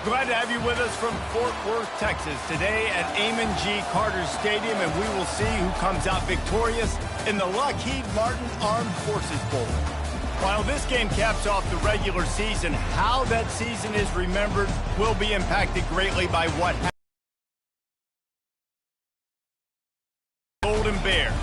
Glad to have you with us from Fort Worth, Texas, today at Amon G. Carter Stadium, and we will see who comes out victorious in the Lockheed Martin Armed Forces Bowl. While this game caps off the regular season, how that season is remembered will be impacted greatly by what happens. Golden Bears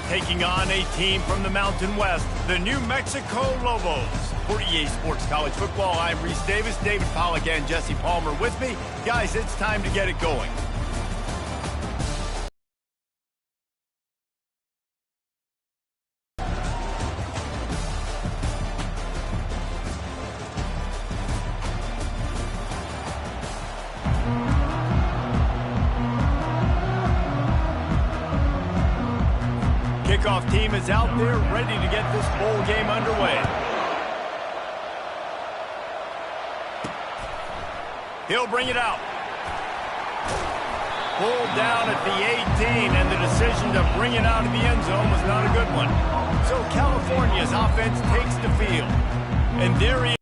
taking on a team from the Mountain West, the New Mexico Lobos. For EA Sports College Football, I'm Reese Davis, David Pollack, and Jesse Palmer with me. Guys, it's time to get it going. Kickoff team is out there ready to get this bowl game underway. He'll bring it out. Pulled down at the 18, and the decision to bring it out of the end zone was not a good one. So California's offense takes the field. And there he is.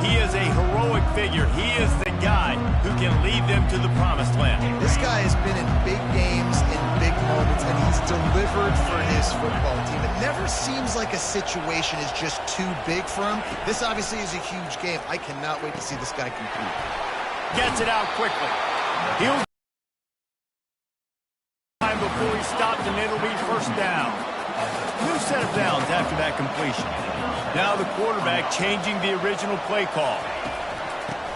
He is a heroic figure. He is the guy who can lead them to the promised land. This guy has been in big games, in big moments, and he's delivered for his football team. It never seems like a situation is just too big for him. This obviously is a huge game. I cannot wait to see this guy compete. Gets it out quickly. He'll time before he stopped, and it'll be first down. New set of downs after that completion. Now the quarterback changing the original play call.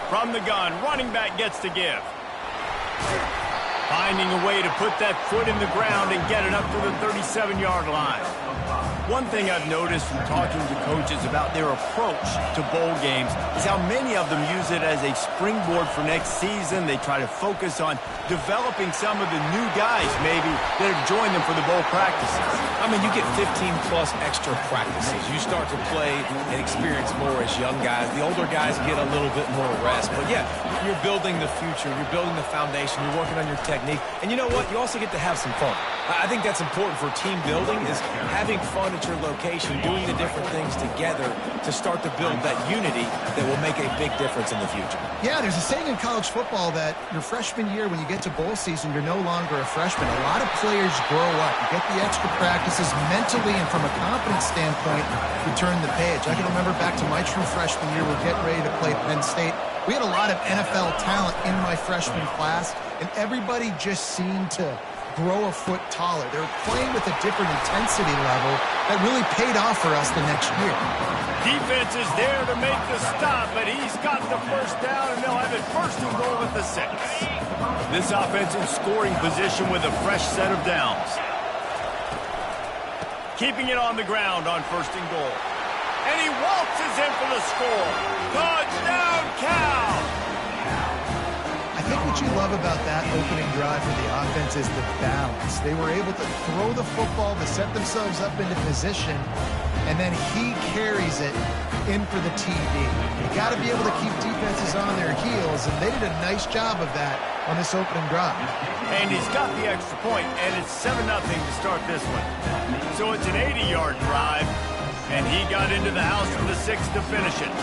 From the gun, running back gets to give. Finding a way to put that foot in the ground and get it up to the 37-yard line. One thing I've noticed from talking to coaches about their approach to bowl games is how many of them use it as a springboard for next season. They try to focus on developing some of the new guys, maybe, that have joined them for the bowl practices. I mean, you get 15-plus extra practices. You start to play and experience more as young guys. The older guys get a little bit more rest. But, yeah, you're building the future. You're building the foundation. You're working on your technique. And you know what? You also get to have some fun. I think that's important for team building, is having fun at your location, doing the different things together to start to build that unity that will make a big difference in the future. Yeah, there's a saying in college football that your freshman year, when you get to bowl season, you're no longer a freshman. A lot of players grow up. You get the extra practices mentally, and from a confidence standpoint, you turn the page. I can remember back to my true freshman year, we're getting ready to play Penn State. We had a lot of NFL talent in my freshman class, and everybody just seemed to grow a foot taller. They were playing with a different intensity level that really paid off for us the next year. Defense is there to make the stop, but he's got the first down, and they'll have it first and goal at the 6. This offense in scoring position with a fresh set of downs. Keeping it on the ground on first and goal. And he waltzes in for the score. Touchdown, Cal! I think what you love about that opening drive for the offense is the balance. They were able to throw the football to set themselves up into position, and then he carries it in for the TD. You got to be able to keep defenses on their heels, and they did a nice job of that on this opening drive. And he's got the extra point, and it's 7-0 to start this one. So it's an 80-yard drive, and he got into the house for the 6 to finish it.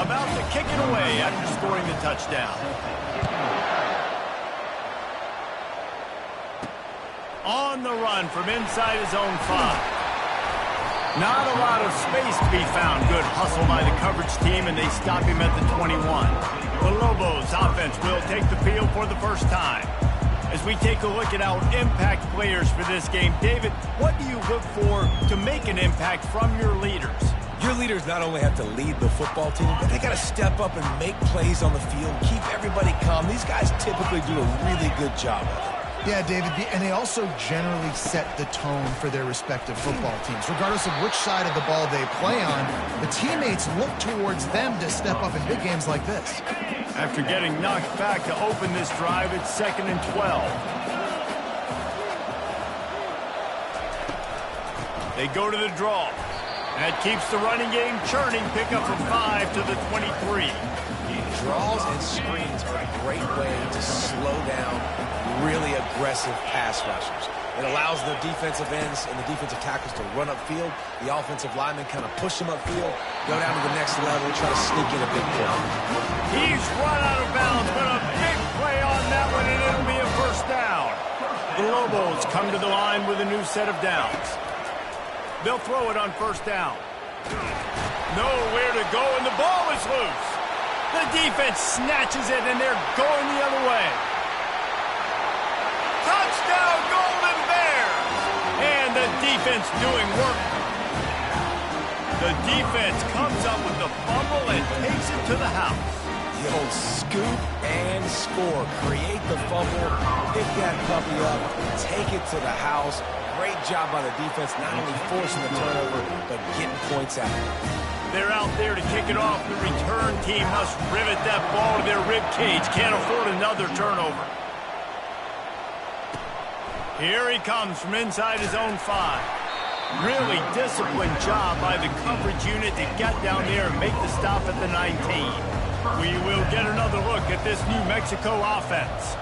About to kick it away after scoring the touchdown. On the run from inside his own 5. Not a lot of space to be found. Good hustle by the coverage team, and they stop him at the 21. The Lobos offense will take the field for the first time. As we take a look at our impact players for this game, David, what do you look for to make an impact from your leaders? Your leaders not only have to lead the football team, but they got to step up and make plays on the field, keep everybody calm. These guys typically do a really good job of it. Yeah, David, and they also generally set the tone for their respective football teams. Regardless of which side of the ball they play on, the teammates look towards them to step up in big games like this. After getting knocked back to open this drive, it's 2nd and 12. They go to the draw. That keeps the running game churning. Pick up from 5 to the 23. Draws and screens are a great way to slow down really aggressive pass rushers. It allows the defensive ends and the defensive tackles to run upfield. The offensive linemen kind of push them upfield, go down to the next level, try to sneak in a big play. He's run out of bounds, but a big play on that one, and it'll be a first down. The Lobos come to the line with a new set of downs. They'll throw it on first down. Nowhere to go, and the ball is loose. The defense snatches it, and they're going the other way. Touchdown, Golden Bears! And the defense doing work. The defense comes up with the fumble and takes it to the house. The old scoop and score. Create the fumble, pick that puppy up, take it to the house. Great job by the defense, not only forcing the turnover, but getting points out. They're out there to kick it off. The return team must rivet that ball to their rib cage. Can't afford another turnover. Here he comes from inside his own 5. Really disciplined job by the coverage unit to get down there and make the stop at the 19. We will get another look at this New Mexico offense.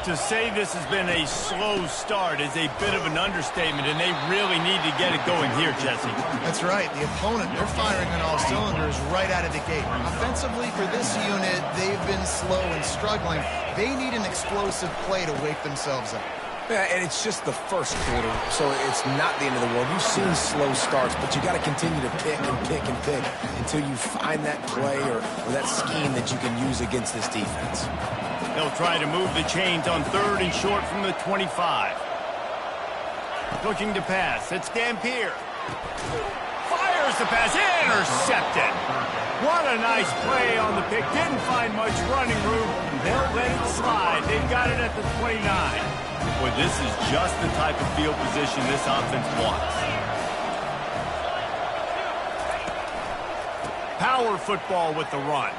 To say this has been a slow start is a bit of an understatement, and they really need to get it going here, Jesse. That's right. The opponent, they're firing on all cylinders right out of the gate. Offensively, for this unit, they've been slow and struggling. They need an explosive play to wake themselves up. Yeah, and it's just the first quarter, so it's not the end of the world. You've seen slow starts, but you got to continue to pick and pick and pick until you find that play or that scheme that you can use against this defense. They'll try to move the chains on 3rd and short from the 25. Looking to pass. It's Dampier. Fires the pass. Intercepted. What a nice play on the pick. Didn't find much running room. They'll let it slide. They've got it at the 29. Boy, this is just the type of field position this offense wants. Power football with the run.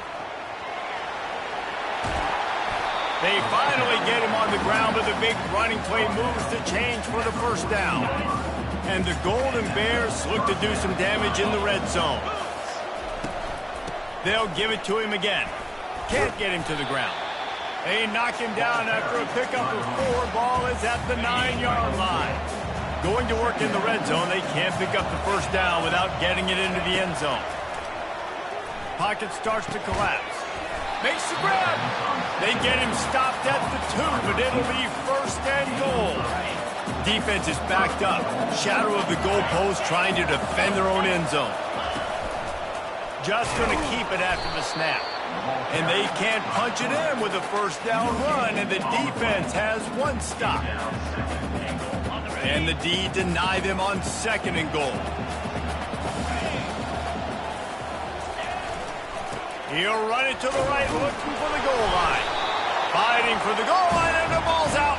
They finally get him on the ground, but the big running play moves the change for the first down. And the Golden Bears look to do some damage in the red zone. They'll give it to him again. Can't get him to the ground. They knock him down after a pickup of 4. Ball is at the 9-yard line. Going to work in the red zone, they can't pick up the first down without getting it into the end zone. Pocket starts to collapse. Makes the grab. They get him stopped at the 2, but it'll be first and goal. Defense is backed up. Shadow of the goalpost trying to defend their own end zone. Just going to keep it after the snap. And they can't punch it in with a first down run, and the defense has 1 stop. And the D deny them on 2nd and goal. He'll run it to the right, looking for the goal line. Fighting for the goal line, and the ball's out.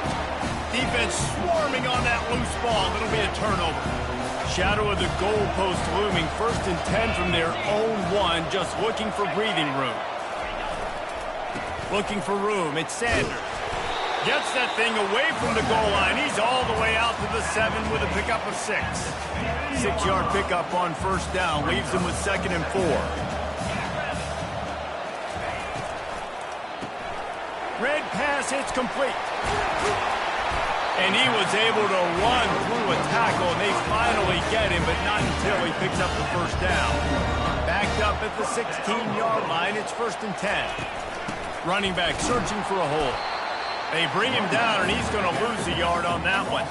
Defense swarming on that loose ball. It'll be a turnover. Shadow of the goalpost looming. 1st and 10 from their own 1, just looking for breathing room. Looking for room. It's Sanders. Gets that thing away from the goal line. He's all the way out to the 7 with a pickup of 6. 6-yard pickup on first down. Leaves him with 2nd and 4. Red pass, it's complete. And he was able to run through a tackle, and they finally get him, but not until he picks up the first down. Backed up at the 16-yard line, it's 1st and 10. Running back searching for a hole. They bring him down, and he's going to lose a yard on that one.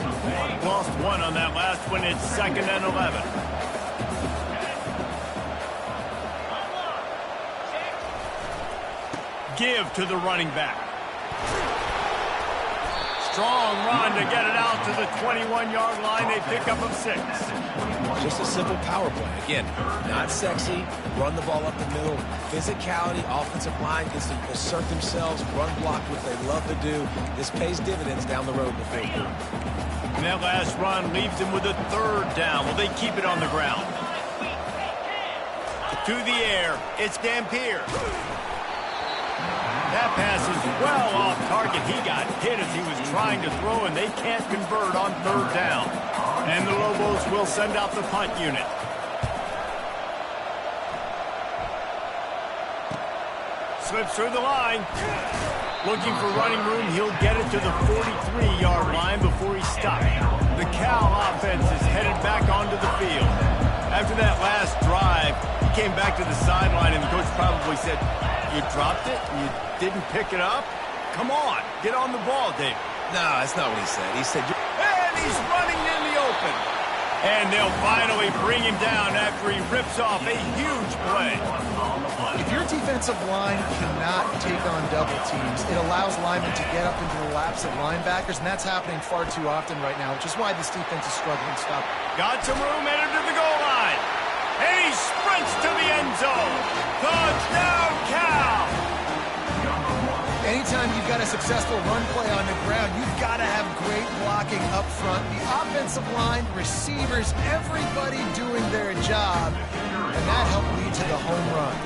Lost 1 on that last one, it's 2nd and 11. Give to the running back. Strong run to get it out to the 21-yard line. They pick up of 6. Just a simple power play. Again, not sexy. Run the ball up the middle. Physicality, offensive line gets to assert themselves, run block, what they love to do. This pays dividends down the road in the 4th quarter. And that last run leaves them with a 3rd down. Will they keep it on the ground? To the air. It's Dampier. That pass is well off target. He got hit as he was trying to throw, and they can't convert on 3rd down. And the Lobos will send out the punt unit. slips through the line. Looking for running room, he'll get it to the 43-yard line before he stops. The Cal offense is headed back onto the field. After that last drive, he came back to the sideline, and the coach probably said, "You dropped it? You didn't pick it up? Come on, get on the ball, David." No, that's not what he said. He said, and he's running in the open. And they'll finally bring him down after he rips off a huge play. If your defensive line cannot take on double teams, it allows linemen to get up into the laps of linebackers, and that's happening far too often right now, which is why this defense is struggling to stop. Got some room, headed to the goal line. And he sprints to the end zone. Touchdown, Cal! Anytime you've got a successful run play on the ground, you've got to have great blocking up front. The offensive line, receivers, everybody doing their job, and that helped lead to the home run.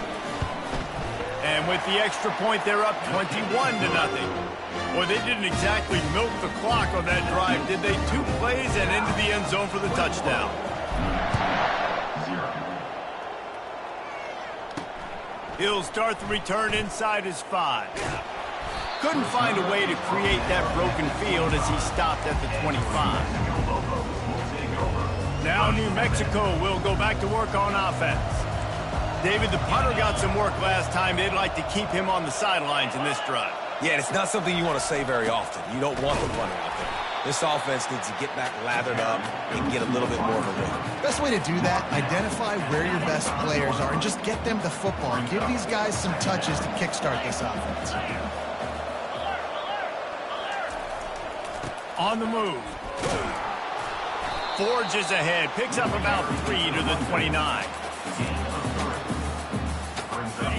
And with the extra point, they're up 21-0. Boy, they didn't exactly milk the clock on that drive, did they? 2 plays and into the end zone for the touchdown. He'll start the return inside his 5. Couldn't find a way to create that broken field as he stopped at the 25. Now New Mexico will go back to work on offense. David, the punter got some work last time. They'd like to keep him on the sidelines in this drive. yeah, it's not something you want to say very often. You don't want them running out there. This offense needs to get back lathered up and get a little bit more of a rhythm. Best way to do that, identify where your best players are and just get them the football and give these guys some touches to kickstart this offense. On the move. Forges ahead. Picks up about 3 to the 29.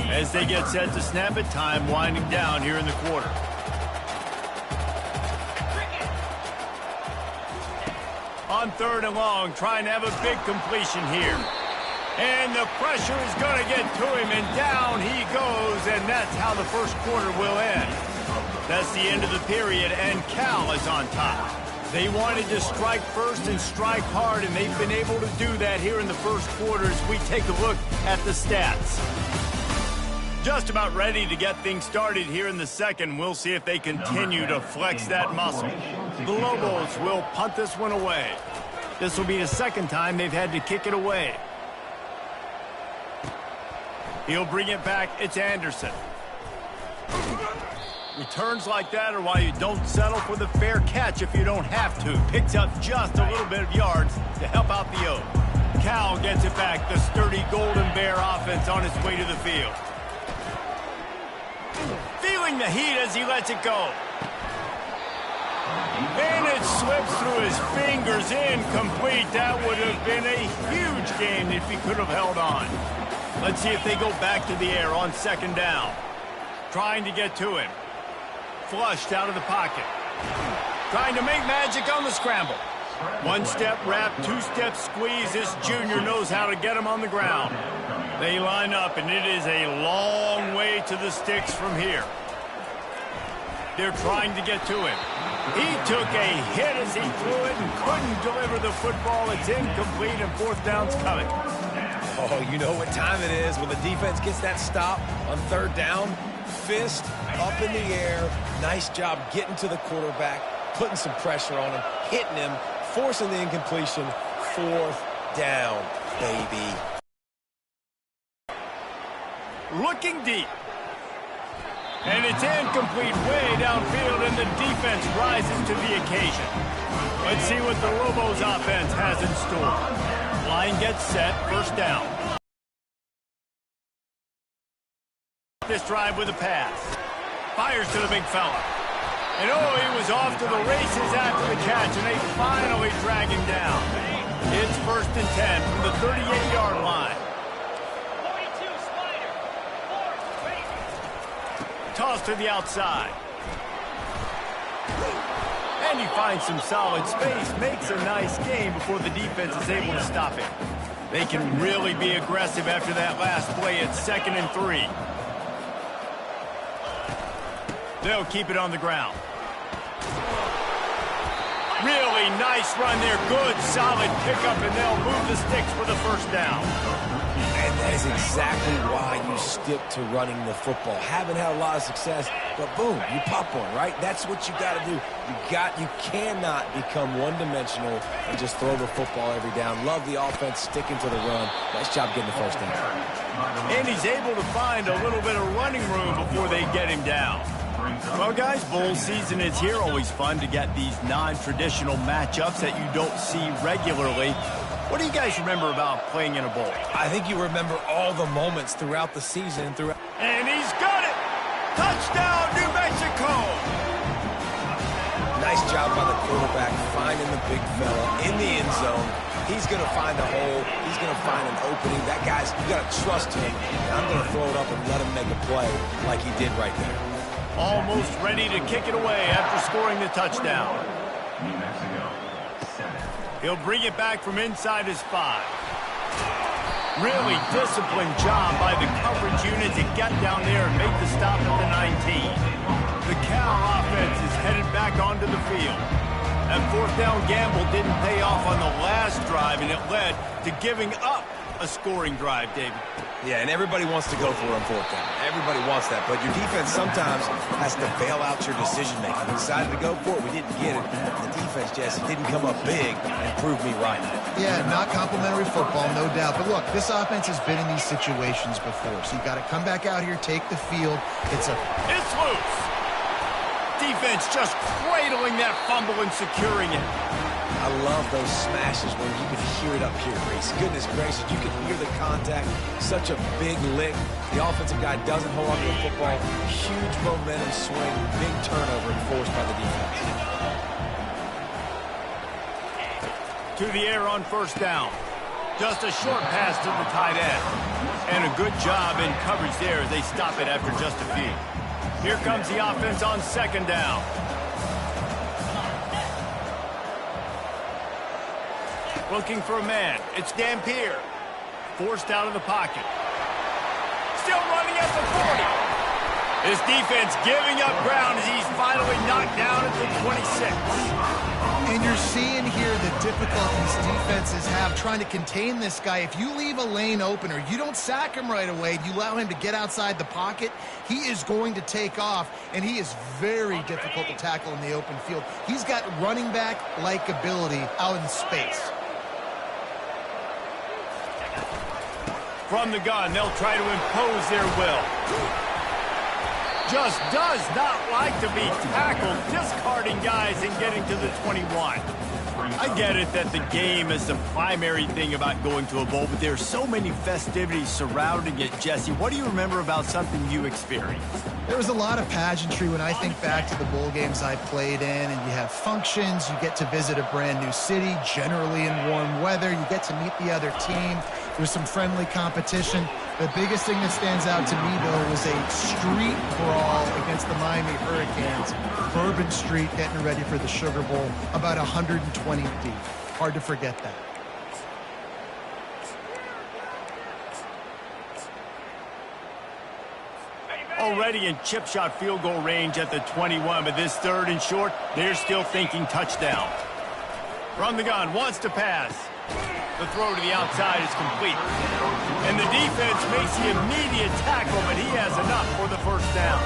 As they get set to snap it, time winding down here in the quarter. On 3rd and long, trying to have a big completion here. And the pressure is going to get to him, and down he goes, and that's how the first quarter will end. That's the end of the period, and Cal is on top. They wanted to strike first and strike hard, and they've been able to do that here in the first quarter as we take a look at the stats. Just about ready to get things started here in the second. We'll see if they continue to flex that muscle. The Lobos will punt this one away. This will be the second time they've had to kick it away. He'll bring it back. It's Anderson. Returns like that are why you don't settle for the fair catch if you don't have to. Picks up just a little bit of yards to help out the O. Cal gets it back. The sturdy Golden Bear offense on its way to the field. Feeling the heat as he lets it go. And it slips through his fingers, incomplete. That would have been a huge game if he could have held on. Let's see if they go back to the air on 2nd down. Trying to get to him. Flushed out of the pocket. Trying to make magic on the scramble. 1-step wrap, 2-step squeeze. This junior knows how to get him on the ground. They line up, and it is a long way to the sticks from here. They're trying to get to him. He took a hit as he threw it and couldn't deliver the football. It's incomplete, and 4th down's coming. Oh, you know what time it is when the defense gets that stop on 3rd down. Fist up in the air. Nice job getting to the quarterback, putting some pressure on him, hitting him, forcing the incompletion. 4th down, baby. Looking deep. And it's incomplete way downfield, and the defense rises to the occasion. Let's see what the Lobos offense has in store. Line gets set, 1st down. This drive with a pass. Fires to the big fella. And oh, he was off to the races after the catch, and they finally drag him down. It's 1st and 10 from the 38-yard line. Toss to the outside. And he finds some solid space, makes a nice game before the defense is able to stop him. They can really be aggressive after that last play. It's 2nd and 3. They'll keep it on the ground. Really nice run there. Good, solid pickup, and they'll move the sticks for the first down. And that is exactly why you stick to running the football. Haven't had a lot of success, but boom, you pop one, right? That's what you got to do. You cannot become one-dimensional and just throw the football every down. Love the offense sticking to the run. Nice job getting the first down. And he's able to find a little bit of running room before they get him down. Well, guys, bowl season is here. Always fun to get these non-traditional matchups that you don't see regularly. What do you guys remember about playing in a bowl? I think you remember all the moments throughout the season. And he's got it! Touchdown, New Mexico! Nice job by the quarterback finding the big fella in the end zone. He's going to find a hole. He's going to find an opening. That guy's, you got to trust him. And I'm going to throw it up and let him make a play like he did right there. Almost ready to kick it away after scoring the touchdown. He'll bring it back from inside his 5. Really disciplined job by the coverage unit to get down there and make the stop at the 19. The Cal offense is headed back onto the field. That fourth down gamble didn't pay off on the last drive, and it led to giving up a scoring drive, David. Yeah, and everybody wants to go for it on fourth down. Everybody wants that, but your defense sometimes has to bail out your decision-making. We decided to go for it. We didn't get it. The defense, Jesse, didn't come up big and prove me right. Yeah, not complimentary football, no doubt. But look, this offense has been in these situations before, so you got to come back out here, take the field. It's loose. Defense just cradling that fumble and securing it. I love those smashes when you can hear it up here, Reese. Goodness gracious, you can hear the contact. Such a big lick. The offensive guy doesn't hold on to the football. Huge momentum swing, big turnover forced by the defense. To the air on first down. Just a short pass to the tight end. And a good job in coverage there as they stop it after just a few. Here comes the offense on second down. Looking for a man. It's Dampier. Forced out of the pocket. Still running at the 40. This defense giving up ground as he's finally knocked down at the 26. And you're seeing here the difficulties defenses have trying to contain this guy. If you leave a lane open or you don't sack him right away, you allow him to get outside the pocket, he is going to take off, and he is very difficult to tackle in the open field. He's got running back-like ability out in space. From the gun, they'll try to impose their will. Just does not like to be tackled, discarding guys and getting to the 21. I get it that the game is the primary thing about going to a bowl, but there's so many festivities surrounding it. Jesse, what do you remember about something you experienced? There was a lot of pageantry when I think back to the bowl games I played in, and you have functions, you get to visit a brand new city, generally in warm weather, you get to meet the other team, there's some friendly competition. The biggest thing that stands out to me, though, was a street brawl against the Miami Hurricanes. Bourbon Street getting ready for the Sugar Bowl, about 120 deep. Hard to forget that. Already in chip shot field goal range at the 21, but this third and short, they're still thinking touchdown. From the gun, wants to pass. The throw to the outside is complete. And the defense makes the immediate tackle, but he has enough for the first down.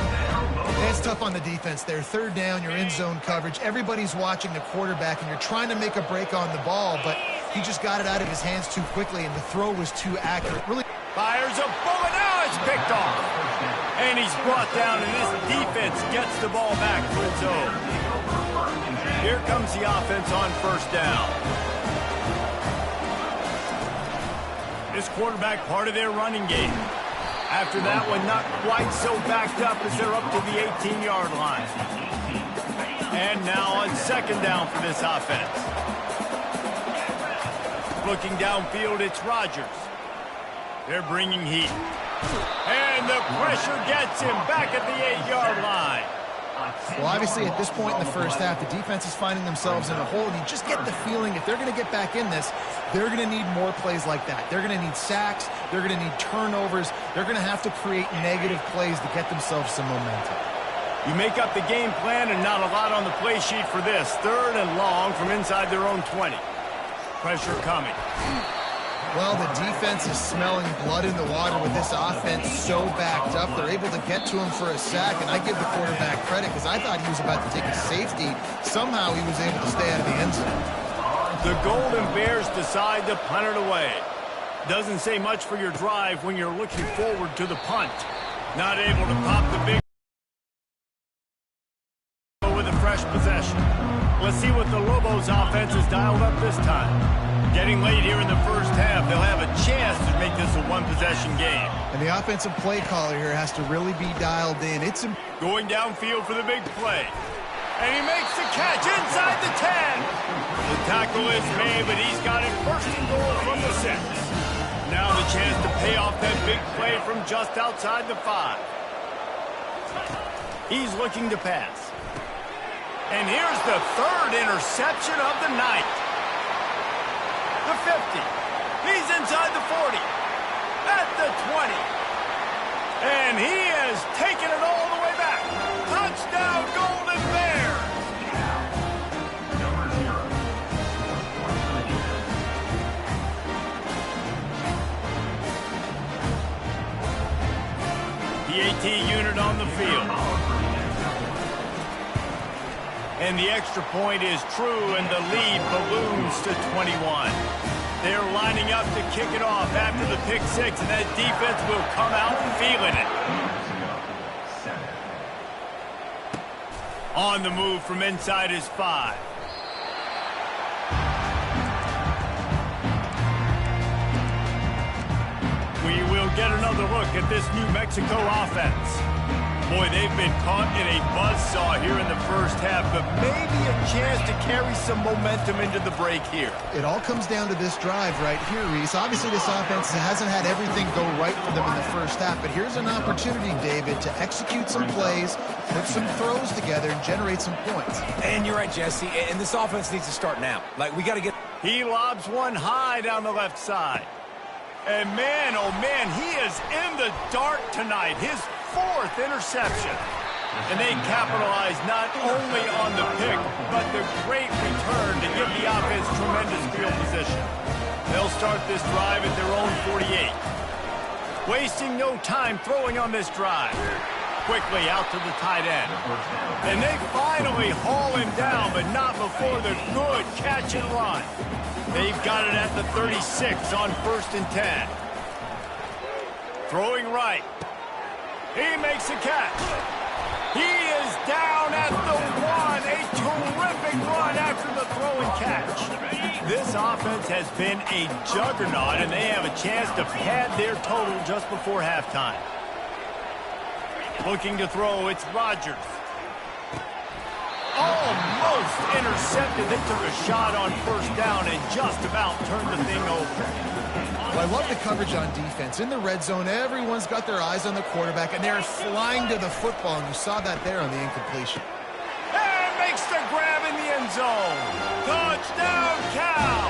It's tough on the defense there. Third down, you're in zone coverage. Everybody's watching the quarterback, and you're trying to make a break on the ball, but he just got it out of his hands too quickly, and the throw was too accurate. Really fires a bullet. Now it's picked off. And he's brought down, and this defense gets the ball back for its own. Here comes the offense on first down. This quarterback part of their running game. After that one, not quite so backed up as they're up to the 18-yard line. And now on second down for this offense. Looking downfield, it's Rodgers. They're bringing heat. And the pressure gets him back at the 8-yard line. Well, obviously, at this point in the first half, the defense is finding themselves in a hole, and you just get the feeling if they're going to get back in this, they're going to need more plays like that. They're going to need sacks. They're going to need turnovers. They're going to have to create negative plays to get themselves some momentum. You make up the game plan and not a lot on the play sheet for this. 3rd and long from inside their own 20. Pressure coming. Well, the defense is smelling blood in the water with this offense so backed up. They're able to get to him for a sack, and I give the quarterback credit because I thought he was about to take a safety. Somehow he was able to stay out of the end zone. The Golden Bears decide to punt it away. Doesn't say much for your drive when you're looking forward to the punt. Not able to pop the big with a fresh possession. Let's see what the Lobos offense has dialed up this time. Getting late here in the first half, they'll have a chance to make this a one-possession game. And the offensive play caller here has to really be dialed in. It's going downfield for the big play. And he makes the catch inside the 10. The tackle is made, but he's got it first and goal from the 6. Now the chance to pay off that big play from just outside the 5. He's looking to pass. And here's the 3rd interception of the night. The 50. He's inside the 40. At the 20. And he has taken it all the way back. Touchdown, Golden Bears. PAT unit on the field. And the extra point is true, and the lead balloons to 21. They're lining up to kick it off after the pick 6, and that defense will come out feeling it. On the move from inside his 5. We will get another look at this New Mexico offense. Boy, they've been caught in a buzzsaw here in the first half, but maybe a chance to carry some momentum into the break here. It all comes down to this drive right here, Reese. Obviously, this offense hasn't had everything go right for them in the first half, but here's an opportunity, David, to execute some plays, put some throws together, and generate some points. And you're right, Jesse, and this offense needs to start now. Like, we got to get... He lobs one high down the left side. And man, oh man, he is in the dark tonight. His 4th interception. And they capitalize not only on the pick, but the great return to give the offense tremendous field position. They'll start this drive at their own 48. Wasting no time throwing on this drive. Quickly out to the tight end. And they finally haul him down, but not before the good catch and run. They've got it at the 36 on 1st and 10. Throwing right. He makes a catch. He is down at the 1. A terrific run after the throwing catch. This offense has been a juggernaut, and they have a chance to pad their total just before halftime. Looking to throw, it's Rodgers. Almost intercepted. They took a shot on 1st down and just about turned the thing over. Well, I love the coverage on defense. In the red zone, everyone's got their eyes on the quarterback, and they're flying to the football, and you saw that there on the incompletion. And makes the grab in the end zone. Touchdown, Cal!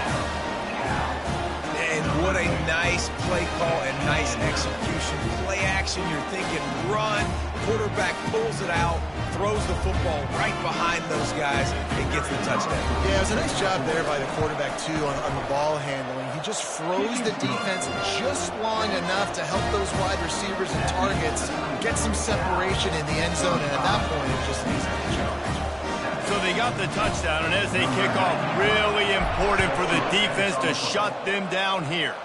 And what a nice play call and nice execution. Play action, you're thinking run. Quarterback pulls it out, throws the football right behind those guys, and gets the touchdown. Yeah, it was a nice job there by the quarterback, too, on the ball handling. He just froze the defense just long enough to help those wide receivers and targets get some separation in the end zone, and at that point, it just needs to be challenged. So they got the touchdown, and as they kick off, really important for the defense to shut them down here.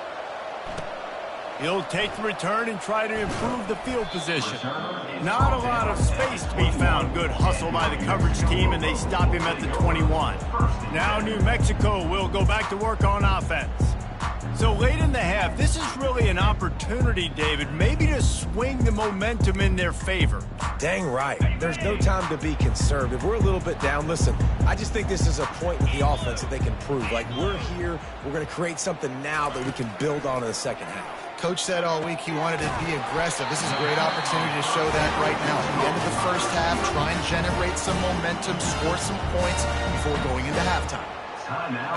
He'll take the return and try to improve the field position. Not a lot of space to be found. Good hustle by the coverage team, and they stop him at the 21. Now New Mexico will go back to work on offense. So late in the half, this is really an opportunity, David, maybe to swing the momentum in their favor. Dang right. There's no time to be conservative. We're a little bit down. Listen, I just think this is a point with the offense that they can prove. Like, we're here, we're going to create something now that we can build on in the second half. Coach said all week he wanted to be aggressive. This is a great opportunity to show that right now. At the end of the first half, try and generate some momentum, score some points before going into halftime.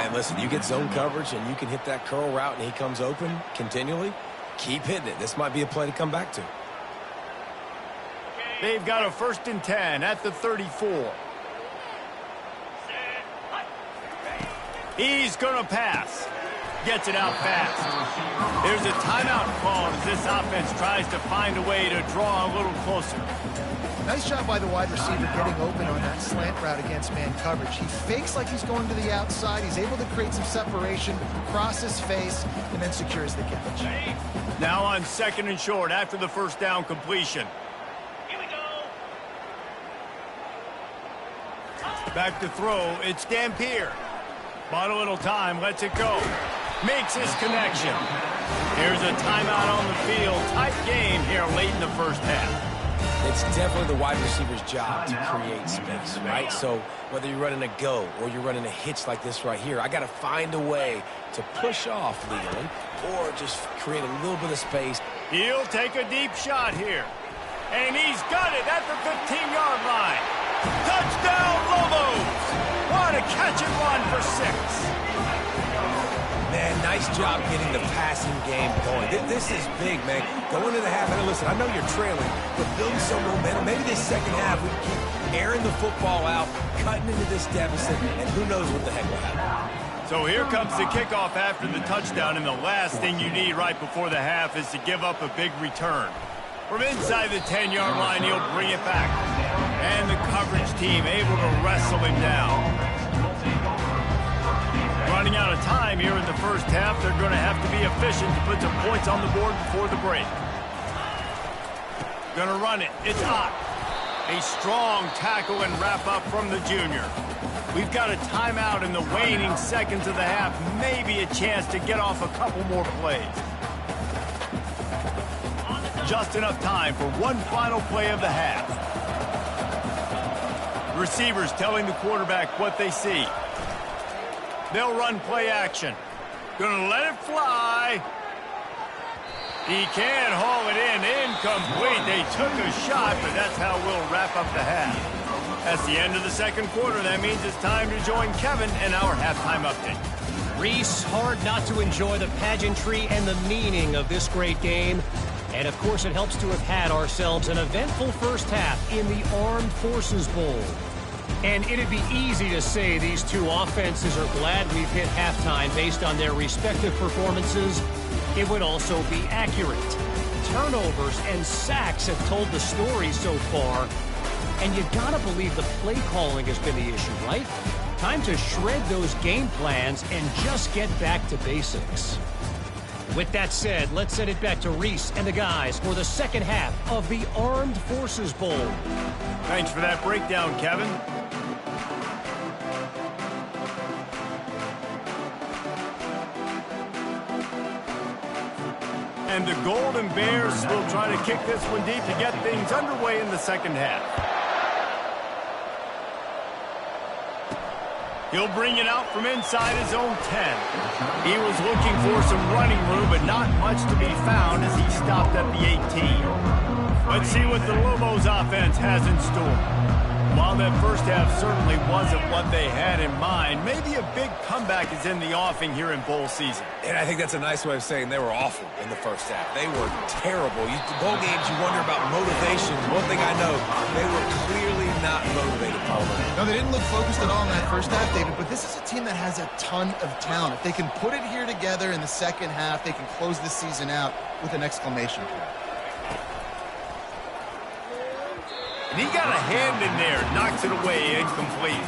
And listen, you get zone coverage and you can hit that curl route and he comes open continually. Keep hitting it. This might be a play to come back to. They've got a 1st and 10 at the 34. He's going to pass. Gets it out fast. There's a timeout call as this offense tries to find a way to draw a little closer. Nice job by the wide receiver getting open on that slant route against man coverage. He fakes like he's going to the outside. He's able to create some separation, cross his face, and then secures the catch. Now on 2nd and short after the 1st down completion. Here we go. Back to throw. It's Dampier. Bought a little time. Lets it go. Makes his connection. Here's a timeout on the field. Tight game here late in the 1st half. It's definitely the wide receiver's job to create space, right? So whether you're running a go or you're running a hitch like this right here, I got to find a way to push off legally or just create a little bit of space. He'll take a deep shot here. And he's got it at the 15-yard line. Touchdown, Lobos! What a catch and run for 6. Man, nice job getting the passing game going. This is big, man. Going into the half, and listen, I know you're trailing, but building some momentum. Maybe this 2nd half we keep airing the football out, cutting into this deficit, and who knows what the heck will happen. So here comes the kickoff after the touchdown, and the last thing you need right before the half is to give up a big return. From inside the 10-yard line, he'll bring it back. And the coverage team able to wrestle him down. Running out of time here in the 1st half, they're going to have to be efficient to put some points on the board before the break. Going to run it. It's Ott. A strong tackle and wrap up from the junior. We've got a timeout in the waning seconds of the half. Maybe a chance to get off a couple more plays. Just enough time for one final play of the half. Receivers telling the quarterback what they see. They'll run play action. Gonna let it fly. He can't haul it in. Incomplete. They took a shot, but that's how we'll wrap up the half. That's the end of the 2nd quarter. That means it's time to join Kevin in our halftime update. Reese, hard not to enjoy the pageantry and the meaning of this great game. And, of course, it helps to have had ourselves an eventful 1st half in the Armed Forces Bowl. And it'd be easy to say these two offenses are glad we've hit halftime based on their respective performances. It would also be accurate. Turnovers and sacks have told the story so far. And you gotta believe the play calling has been the issue, right? Time to shred those game plans and just get back to basics. With that said, let's send it back to Reese and the guys for the 2nd half of the Armed Forces Bowl. Thanks for that breakdown, Kevin. And the Golden Bears will try to kick this one deep to get things underway in the 2nd half. He'll bring it out from inside his own 10. He was looking for some running room, but not much to be found as he stopped at the 18. Let's see what the Lobos offense has in store. While that 1st half certainly wasn't what they had in mind, maybe a big comeback is in the offing here in bowl season. And I think that's a nice way of saying they were awful in the 1st half. They were terrible. Bowl games, you wonder about motivation. One thing I know, they were clearly not motivated, Paul. No, they didn't look focused at all in that 1st half, David, but this is a team that has a ton of talent. If they can put it here together in the 2nd half, they can close the season out with an exclamation point. And he got a hand in there, knocks it away, incomplete.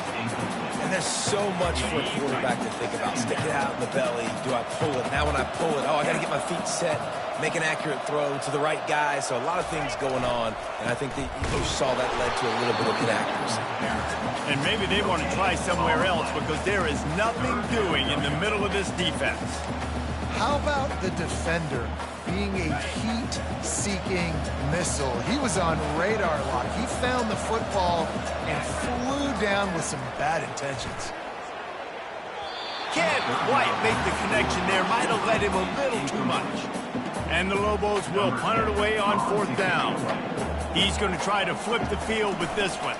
And there's so much for a quarterback to think about. Stick it out in the belly. Do I pull it? Now when I pull it, I got to get my feet set, make an accurate throw to the right guy. So a lot of things going on, and I think that you saw that led to a little bit of inaccuracy. And maybe they want to try somewhere else because there is nothing doing in the middle of this defense. How about the defender being a heat-seeking missile? He was on radar lock. He found the football and flew down with some bad intentions. Can't quite make the connection there. Might have led him a little too much. And the Lobos will punt it away on 4th down. He's going to try to flip the field with this one.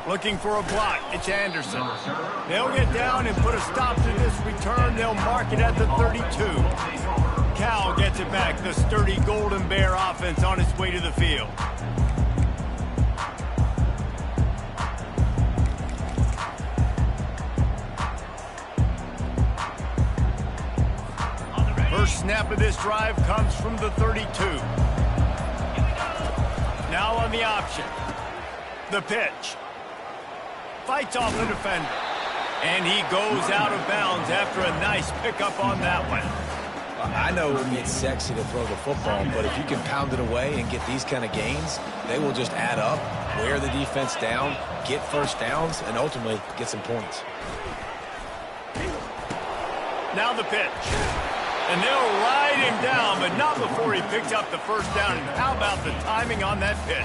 Looking for a block. It's Anderson. They'll get down and put a stop to this return. They'll mark it at the 32. Cal gets it back. The sturdy Golden Bear offense on its way to the field. First snap of this drive comes from the 32. Now on the option. The pitch. Fights off the defender. And he goes out of bounds after a nice pickup on that one. I know it's sexy to throw the football, but if you can pound it away and get these kind of gains, they will just add up, wear the defense down, get first downs, and ultimately get some points. Now the pitch. And they'll ride him down, but not before he picks up the first down. And how about the timing on that pitch?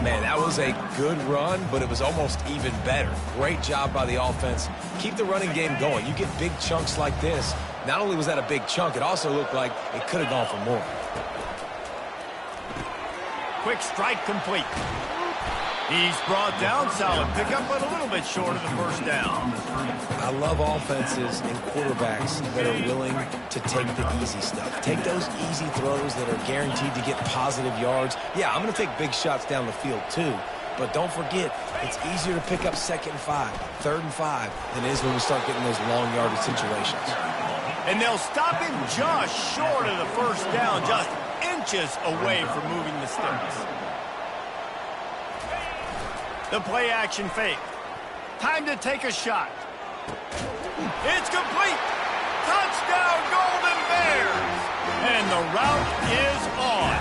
Man, that was a good run, but it was almost even better. Great job by the offense. Keep the running game going. You get big chunks like this. Not only was that a big chunk, it also looked like it could have gone for more. Quick strike complete. He's brought down, solid pickup, but a little bit short of the first down. I love offenses and quarterbacks that are willing to take the easy stuff. Take those easy throws that are guaranteed to get positive yards. Yeah, I'm going to take big shots down the field too, but don't forget, it's easier to pick up 2nd and 5, 3rd and 5 than it is when we start getting those long yardage situations. And they'll stop him just short of the first down, just inches away from moving the sticks. The play-action fake. Time to take a shot. It's complete. Touchdown, Golden Bears. And the route is on.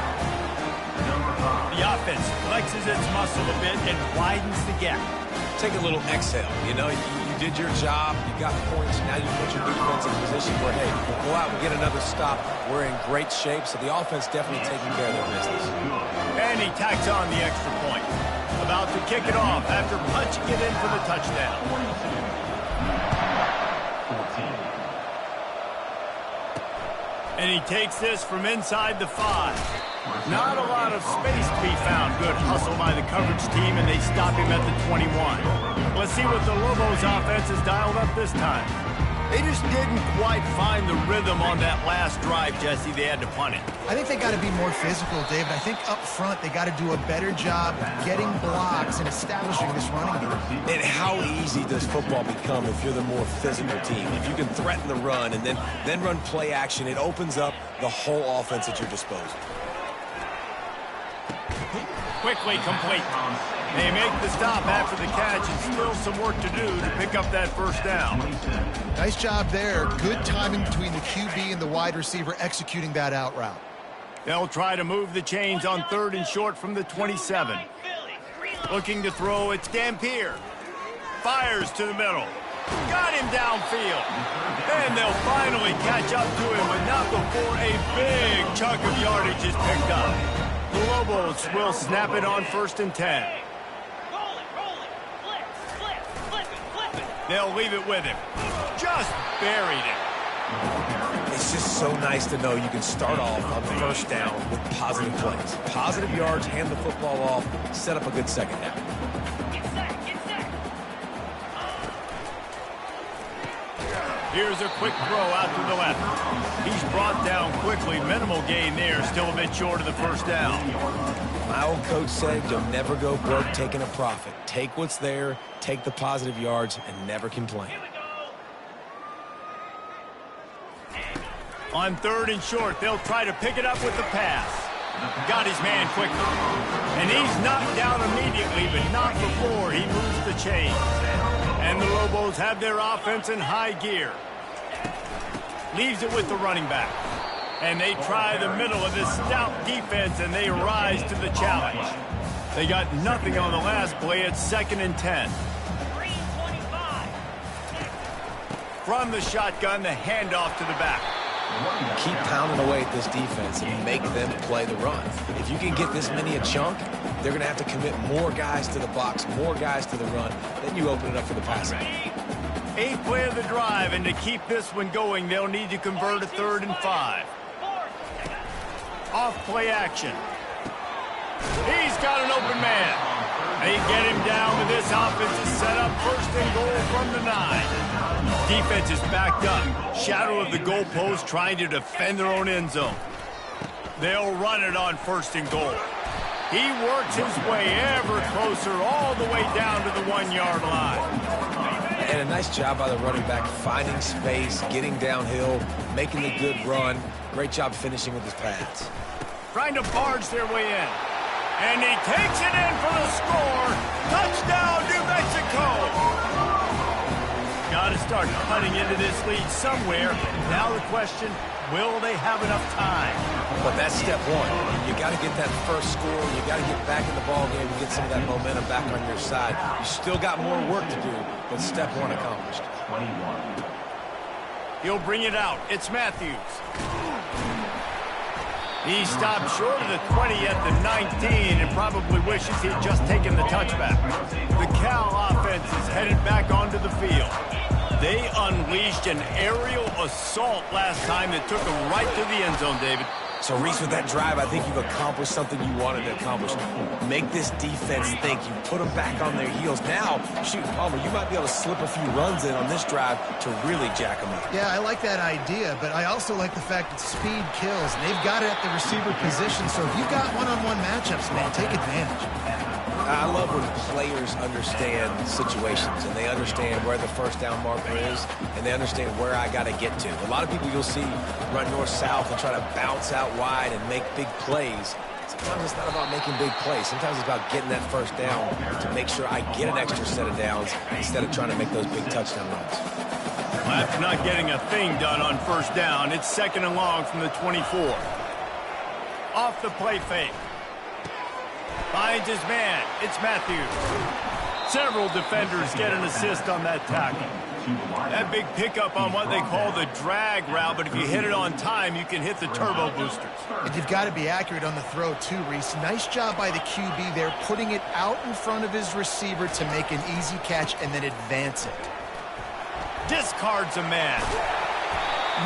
The offense flexes its muscle a bit and widens the gap. Take a little exhale. You know, you did your job. You got points. Now you put your defense in a position where, hey, we'll go out and get another stop. We're in great shape, so the offense definitely taking care of their business. And he tacks on the extra point. About to kick it off after punching it in for the touchdown. And he takes this from inside the 5. Not a lot of space to be found. Good hustle by the coverage team, and they stop him at the 21. Let's see what the Lobos offense has dialed up this time. They just didn't quite find the rhythm on that last drive, Jesse. They had to punt it. I think they got to be more physical, David. I think up front they got to do a better job getting blocks and establishing this running game. And how easy does football become if you're the more physical team? If you can threaten the run and then run play action, it opens up the whole offense at your disposal. Quickly complete. They make the stop after the catch, and still some work to do to pick up that first down. Nice job there. Good timing between the QB and the wide receiver executing that out route. They'll try to move the chains on 3rd and short from the 27. Looking to throw, it's Dampier. Fires to the middle. Got him downfield. And they'll finally catch up to him, but not before a big chunk of yardage is picked up. The Lobos will snap it on 1st and 10. They'll leave it with him. Just buried it. It's just so nice to know you can start off on 1st down with positive plays. Positive yards, hand the football off, set up a good 2nd down. Here's a quick throw out to the left. He's brought down quickly. Minimal gain there. Still a bit short of the first down. My old coach said you'll never go broke taking a profit. Take what's there, take the positive yards, and never complain. On 3rd and short, they'll try to pick it up with the pass. Got his man quickly. And he's knocked down immediately, but not before he moves the chains. And the Lobos have their offense in high gear. Leaves it with the running back. And they try the middle of this stout defense, and they rise to the challenge. They got nothing on the last play. It's 2nd and 10. From the shotgun, the handoff to the back. Keep pounding away at this defense and make them play the run. If you can get this many a chunk, they're going to have to commit more guys to the box, more guys to the run. Then you open it up for the passing. 8th play of the drive, and to keep this one going, they'll need to convert a 3rd and 5. Off play action. He's got an open man. They get him down with this offense is set up first and goal from the 9. Defense is backed up. Shadow of the goalpost trying to defend their own end zone. They'll run it on first and goal. He works his way ever closer all the way down to the 1-yard line. And a nice job by the running back, finding space, getting downhill, making a good run. Great job finishing with his pads. Trying to barge their way in. And he takes it in for the score. Touchdown, New Mexico! Got to start cutting into this lead somewhere. Now the question, will they have enough time? But that's step one. You got to get that first score. You got to get back in the ball game and get some of that momentum back on your side. You still got more work to do, but step one accomplished. 21. He'll bring it out. It's Matthews. He stopped short of the 20 at the 19 and probably wishes he had just taken the touchback. The Cal offense is headed back onto the field. They unleashed an aerial assault last time that took them right to the end zone, David. So, Reese, with that drive, I think you've accomplished something you wanted to accomplish. Make this defense think. You put them back on their heels. Now, shoot, Palmer, you might be able to slip a few runs in on this drive to really jack them up. Yeah, I like that idea, but I also like the fact that speed kills, and they've got it at the receiver position, so if you've got one-on-one matchups, man, take advantage. I love when players understand situations and they understand where the first down marker is and they understand where I got to get to. A lot of people you'll see run north-south and try to bounce out wide and make big plays. Sometimes it's not about making big plays. Sometimes it's about getting that first down to make sure I get an extra set of downs instead of trying to make those big touchdown runs. Well, after not getting a thing done on first down, it's second and long from the 24. Off the play fake. Finds his man. It's Matthews. Several defenders get an assist on that tackle. That big pickup on what they call the drag route, but if you hit it on time, you can hit the turbo boosters. And you've got to be accurate on the throw, too, Reese. Nice job by the QB there, putting it out in front of his receiver to make an easy catch and then advance it. Discards a man.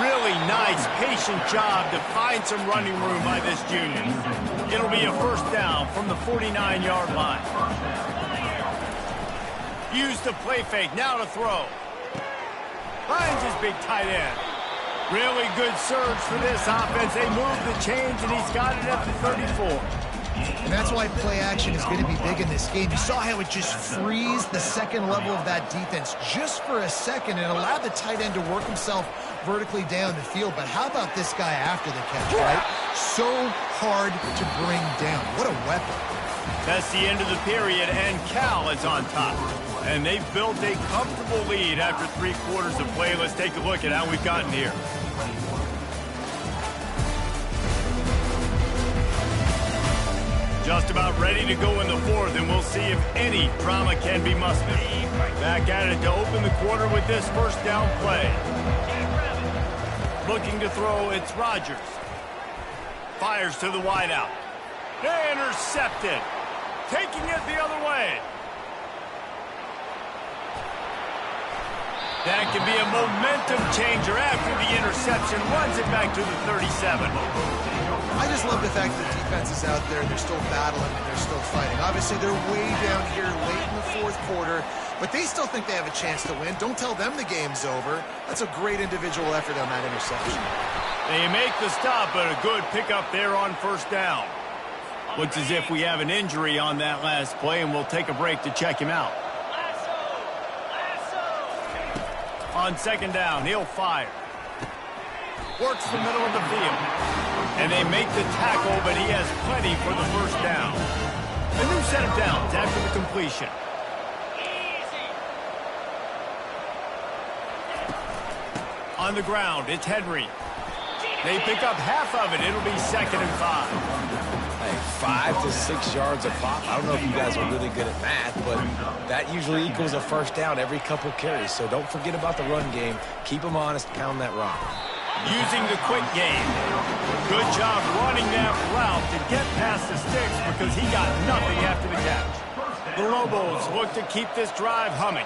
Really nice, patient job to find some running room by this junior. It'll be a first down from the 49-yard line. Use the play fake, now to throw. Finds his big tight end. Really good surge for this offense. They move the chains, and he's got it at the 34. And that's why play action is going to be big in this game. You saw how it just frees the second level of that defense just for a second and allowed the tight end to work himself vertically down the field. But how about this guy after the catch, right? So hard to bring down. What a weapon. That's the end of the period, and Cal is on top. And they've built a comfortable lead after 3 quarters of play. Let's take a look at how we've gotten here. Just about ready to go in the fourth, and we'll see if any drama can be mustered. Back at it to open the quarter with this first down play. Looking to throw, it's Rodgers. Fires to the wideout. Intercepted. Taking it the other way. That can be a momentum changer after the interception. Runs it back to the 37. I just love the fact that the defense is out there. They're still battling and they're still fighting. Obviously, they're way down here late in the fourth quarter, but they still think they have a chance to win. Don't tell them the game's over. That's a great individual effort on that interception. They make the stop, but a good pickup there on first down. Looks as if we have an injury on that last play, and we'll take a break to check him out. On second down, he'll fire. Works the middle of the field. And they make the tackle, but he has plenty for the first down. A new set of downs after the completion. On the ground, it's Henry. They pick up half of it. It'll be second and 5. Hey, 5 to 6 yards a pop. I don't know if you guys are really good at math, but that usually equals a first down every couple carries. So don't forget about the run game. Keep them honest, pound that rock. Using the quick game. Good job running that route to get past the sticks because he got nothing after the catch. The Lobos look to keep this drive humming.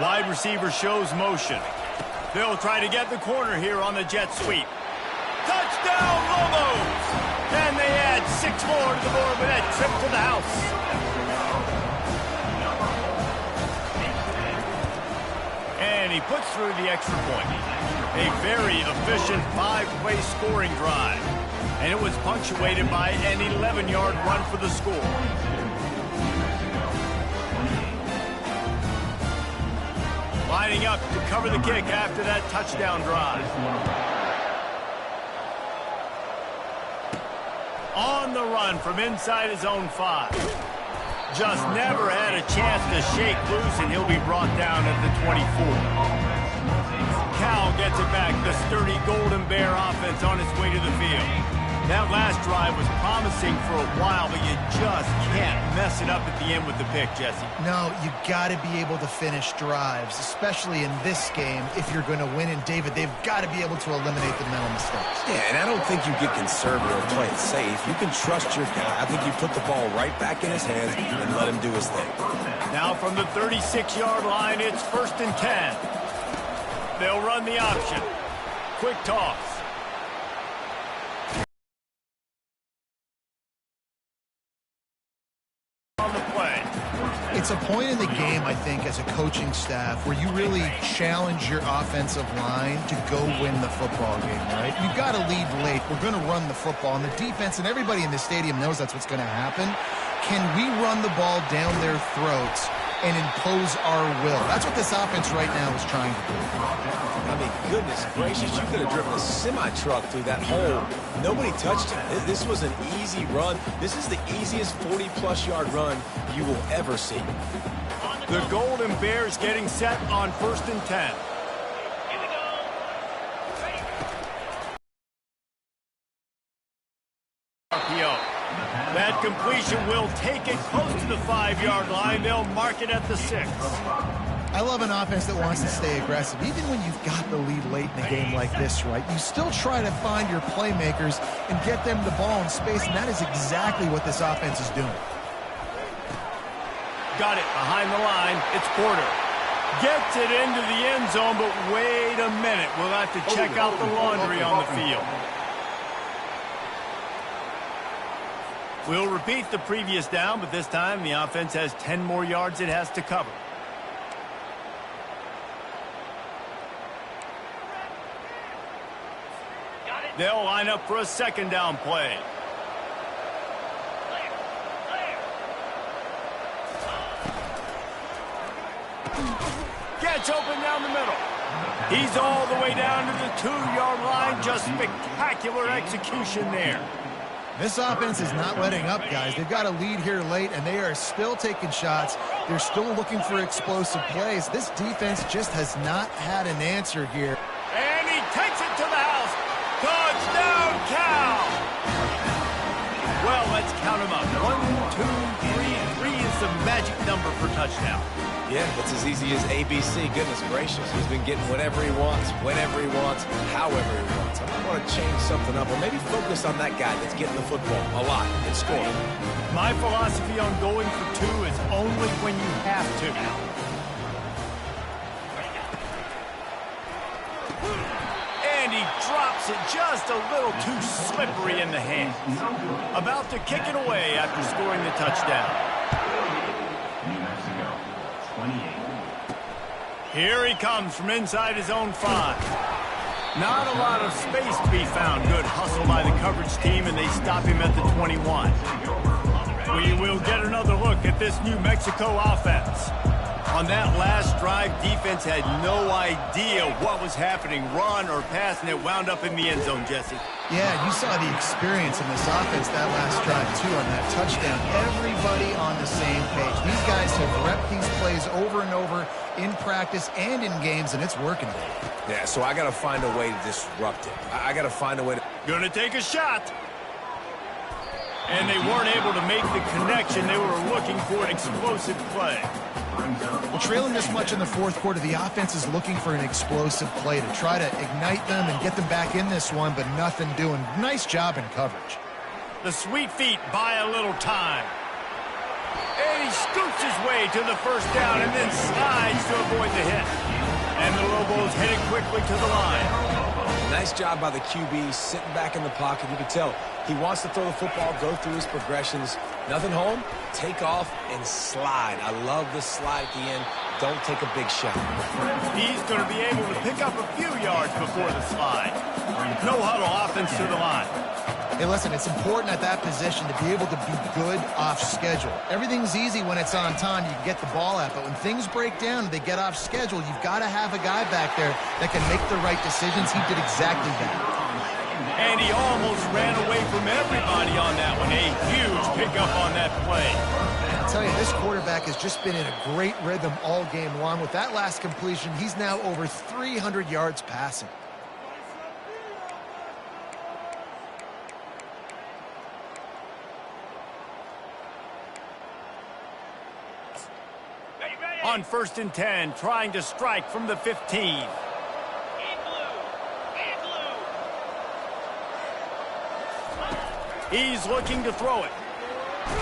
Wide receiver shows motion. They'll try to get the corner here on the jet sweep. Touchdown, Lobos! And they add adds 6 more to the board with that trip to the house. And he puts through the extra point. A very efficient 5-play scoring drive. And it was punctuated by an 11-yard run for the score. Lining up to cover the kick after that touchdown drive. On the run from inside his own 5. Just never had a chance to shake loose, and he'll be brought down at the 24. Cal gets it back. The sturdy Golden Bear offense on its way to the field. That last drive was promising for a while, but you just can't mess it up at the end with the pick, Jesse. No, you got to be able to finish drives, especially in this game if you're going to win. And, David, they've got to be able to eliminate the mental mistakes. Yeah, and I don't think you get conservative or play it safe. You can trust your guy. I think you put the ball right back in his hands and let him do his thing. Now from the 36-yard line, it's 1st and 10. They'll run the option. Quick toss. It's a point in the game, I think, as a coaching staff where you really challenge your offensive line to go win the football game, right? You've got to lead late. We're going to run the football. And the defense and everybody in the stadium knows that's what's going to happen. Can we run the ball down their throats and impose our will? That's what this offense right now is trying to do. I mean, goodness gracious, you could have driven a semi-truck through that hole. Nobody touched him. This was an easy run. This is the easiest 40-plus yard run you will ever see. The Golden Bears getting set on 1st and 10. RPO. That completion will take it close to the 5-yard line. They'll mark it at the 6. I love an offense that wants to stay aggressive. Even when you've got the lead late in a game like this, right, you still try to find your playmakers and get them the ball in space, and that is exactly what this offense is doing. Got it behind the line. It's Porter. Gets it into the end zone, but wait a minute. We'll have to check out the laundry on the field. We'll repeat the previous down, but this time the offense has 10 more yards it has to cover. They'll line up for a 2nd down play. Gets open down the middle. He's all the way down to the 2-yard line. Just spectacular execution there. This offense is not letting up, guys. They've got a lead here late, and they are still taking shots. They're still looking for explosive plays. This defense just has not had an answer here. And he takes it to the house. Touchdown, Cal! Well, let's count them up. 1, 2, 3. 3 is the magic number for touchdown. Yeah, it's as easy as ABC. Goodness gracious. He's been getting whatever he wants, whenever he wants, however he wants. I want to change something up, or maybe focus on that guy that's getting the football a lot and scoring. My philosophy on going for 2 is only when you have to. And he drops it just a little too slippery in the hands. About to kick it away after scoring the touchdown. Here he comes from inside his own 5. Not a lot of space to be found. Good hustle by the coverage team, and they stop him at the 21. We will get another look at this New Mexico offense. On that last drive, defense had no idea what was happening, run or pass, and it wound up in the end zone, Jesse. Yeah, you saw the experience in this offense that last drive, too, on that touchdown. Everybody on the same page. These guys have repped these plays over and over in practice and in games, and it's working. Yeah, so I got to find a way to disrupt it. I got to find a way to... Gonna take a shot. And they weren't able to make the connection. They were looking for an explosive play. Well, trailing this much in the 4th quarter, the offense is looking for an explosive play to try to ignite them and get them back in this one, but nothing doing. Nice job in coverage. The sweet feet buy a little time. And he scoops his way to the 1st down and then slides to avoid the hit. And the Lobos headed quickly to the line. Nice job by the QB, sitting back in the pocket. You can tell he wants to throw the football, go through his progressions. Nothing home, take off and slide. I love the slide at the end. Don't take a big shot. He's going to be able to pick up a few yards before the slide. No huddle offense to the line. Hey, listen, it's important at that position to be able to be good off schedule. Everything's easy when it's on time. You can get the ball out. But when things break down and they get off schedule, you've got to have a guy back there that can make the right decisions. He did exactly that. And he almost ran away from everybody on that one. A huge pickup on that play. I'll tell you, this quarterback has just been in a great rhythm all game long. With that last completion, he's now over 300 yards passing. On 1st and 10, trying to strike from the 15. He's looking to throw it.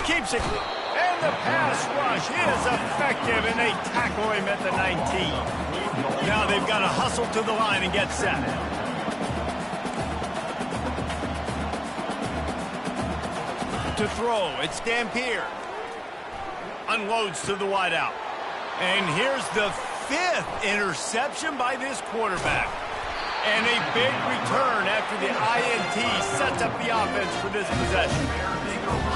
Keeps it. And the pass rush is effective, and they tackle him at the 19. Now they've got to hustle to the line and get set. To throw, it's Dampier. Unloads to the wideout. And here's the 5th interception by this quarterback. And a big return after the INT sets up the offense for this possession.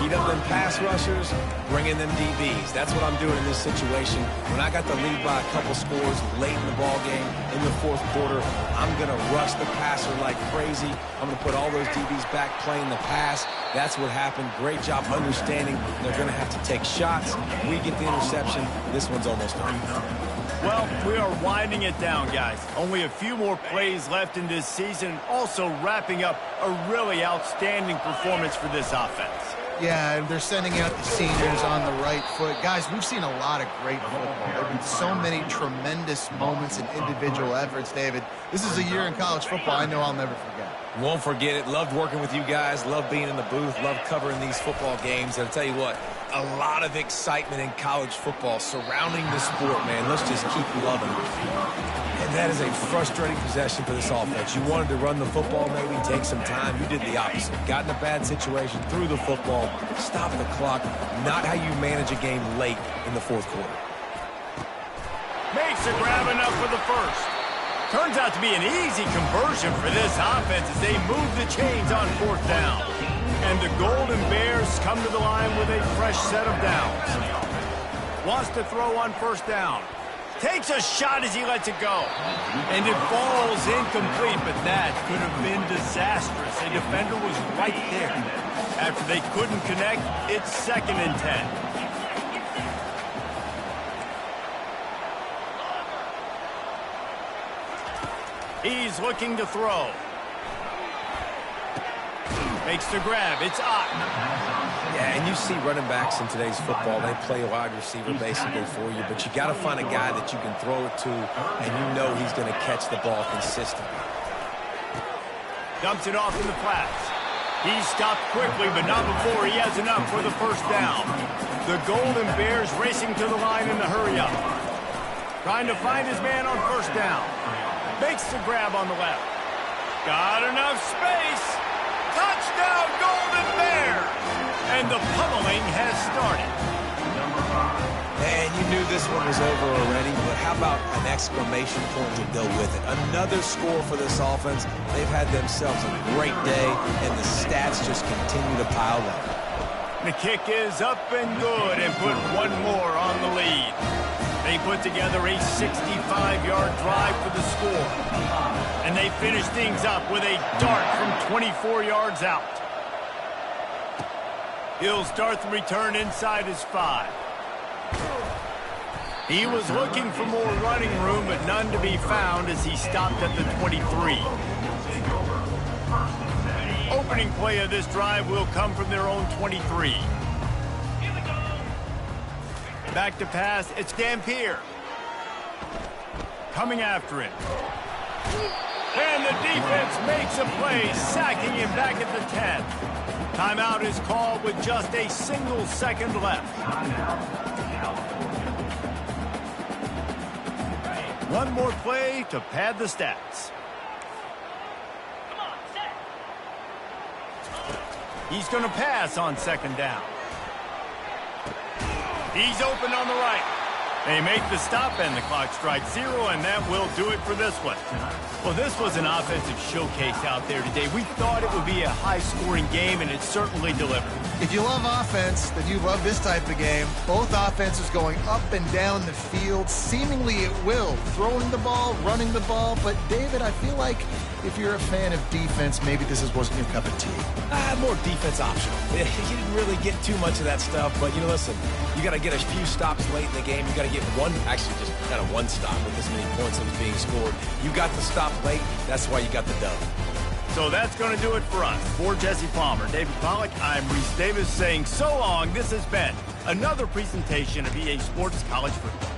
Heat up them pass rushers, bring in them DBs. That's what I'm doing in this situation. When I got the lead by a couple scores late in the ball game, in the 4th quarter, I'm going to rush the passer like crazy. I'm going to put all those DBs back playing the pass. That's what happened. Great job understanding they're going to have to take shots. We get the interception. This one's almost done. Well, we are winding it down, guys. Only a few more plays left in this season. Also wrapping up a really outstanding performance for this offense. Yeah, and they're sending out the seniors on the right foot. Guys, we've seen a lot of great football. There have been so many tremendous moments and individual efforts, David. This is a year in college football I know I'll never forget. Won't forget it. Loved working with you guys. Loved being in the booth. Loved covering these football games. And I'll tell you what, a lot of excitement in college football surrounding the sport, man. Let's just keep loving it. And that is a frustrating possession for this offense. You wanted to run the football, maybe take some time. You did the opposite. Got in a bad situation, threw the football, stopped the clock. Not how you manage a game late in the 4th quarter. Makes a grab enough for the first. Turns out to be an easy conversion for this offense as they move the chains on 4th down. And the Golden Bears come to the line with a fresh set of downs. Wants to throw on 1st down. Takes a shot as he lets it go. And it falls incomplete, but that could have been disastrous. A defender was right there. After they couldn't connect, it's 2nd and 10. He's looking to throw. Makes the grab. It's Ott. Yeah, and you see running backs in today's football, they play a wide receiver basically for you, but you got to find a guy that you can throw it to, and you know he's going to catch the ball consistently. Dumps it off in the flats. He stopped quickly, but not before he has enough for the 1st down. The Golden Bears racing to the line in the hurry-up. Trying to find his man on 1st down. Makes the grab on the left. Got enough space. Touchdown, Golden Bears! And the pummeling has started. And you knew this one was over already, but how about an exclamation point to go with it? Another score for this offense. They've had themselves a great day, and the stats just continue to pile up. The kick is up and good and put one more on the lead. They put together a 65-yard drive for the score. And they finish things up with a dart from 24 yards out. He'll start the return inside his 5. He was looking for more running room, but none to be found as he stopped at the 23. Opening play of this drive will come from their own 23. Back to pass, it's Dampier. Coming after it. And the defense makes a play, sacking him back at the 10. Timeout is called with just a single second left. One more play to pad the stats. He's going to pass on second down. He's open on the right. They make the stop and the clock strikes 0, and that will do it for this one. Well, this was an offensive showcase out there today. We thought it would be a high-scoring game, and it certainly delivered. If you love offense, then you love this type of game. Both offenses going up and down the field, seemingly at will, throwing the ball, running the ball. But, David, I feel like if you're a fan of defense, maybe this wasn't your cup of tea. More defense optional. You didn't really get too much of that stuff, but, listen, you got to get a few stops late in the game. You got to get just kind of one stop with this many points that was being scored. You got the stop late. That's why you got the dub. So that's going to do it for us. For Jesse Palmer, David Pollack, I'm Reese Davis saying so long. This has been another presentation of EA Sports College Football.